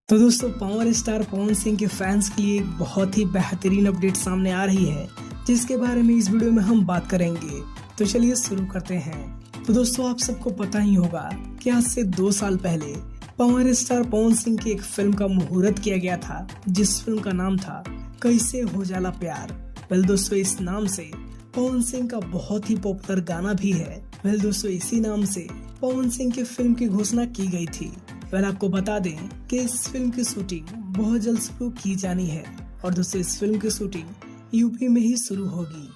तो दोस्तों power star Pawan Singh के फैंस के लिए एक बहुत ही बेहतरीन अपडेट सामने आ रही है, जिसके बारे में इस वीडियो में हम बात करेंगे। तो चलिए शुरू करते हैं। तो दोस्तों आप सबको पता ही होगा कि आज से 2 साल पहले पावर स्टार पवन सिंह की एक फिल्म का मुहूर्त किया गया था, जिस फिल्म का नाम था कैसे हो जाला प्यार। वेल दोस्तों इस नाम से पवन सिंह का बहुत ही पॉपुलर गाना भी है। वेल दोस्तों इसी नाम से पवन सिंह की फिल्म की घोषणा की गई थी। वेल आपको बता दें कि इस फिल्म की शूटिंग बहुत जल्द शुरू की जानी है और दोस्तों इस फिल्म की शूटिंग यूपी में ही शुरू होगी।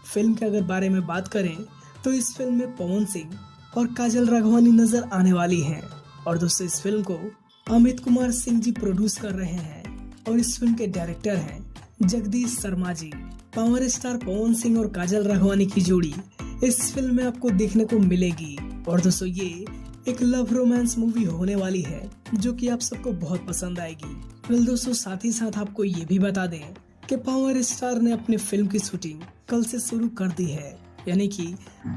फिल्म के अगर बारे में बात करें तो इस फिल्म में पवन सिंह और काजल राघवानी नजर आने वाली हैं और दोस्तों इस फिल्म को अमित कुमार सिंह जी प्रोड्यूस कर रहे हैं और इस फिल्म के डायरेक्टर हैं जगदीश शर्मा जी। पावर स्टार पवन सिंह और काजल राघवानी की जोड़ी इस फिल्म में आपको देखने को मिलेगी और दोस्तों ये एक लव रोमांस मूवी होने वाली है जो कि आप सबको बहुत पसंद आएगी। वेल दोस्तों साथ ही साथ आपको ये भी बता दें कि पावर स्टार ने अपनी फिल्म की शूटिंग कल से शुरू कर दी है, यानी कि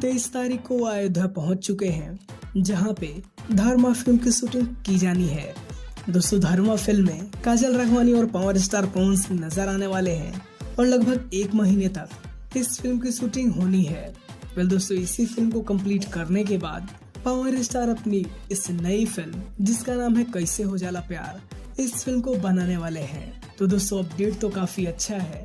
23 तारीख को अयोध्या पहुंच चुके हैं, जहां पे धर्मा फिल्म की शूटिंग की जानी है। दोस्तों धर्मा फिल्म में काजल राघवानी और पावर स्टार पवन सिंह नजर आने वाले हैं और लगभग 1 महीने तक इस फिल्म की शूटिंग होनी है। वेल दोस्तों इसी फिल्म को कंप्लीट करने के बाद पावर स्टार अपनी इस नई फिल्म जिसका नाम है कैसे हो जाला प्यार, इस फिल्म को बनाने वाले हैं। तो दोस्तों अपडेट तो काफी अच्छा है।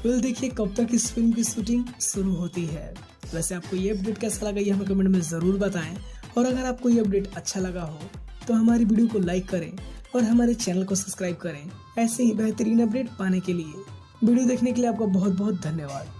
वेल देखिए कब तक इस फिल्म की शूटिंग शुरू होती है। वैसे आपको ये अपडेट कैसा लगा ये हमें कमेंट में जरूर बताएं और अगर आपको ये अपडेट अच्छा लगा हो तो हमारी वीडियो को लाइक करें और हमारे चैनल को सब्सक्राइब करें ऐसे ही बेहतरीन अपडेट पाने के लिए। वीडियो देखने के लिए आपका बहुत बहुत धन्यवाद।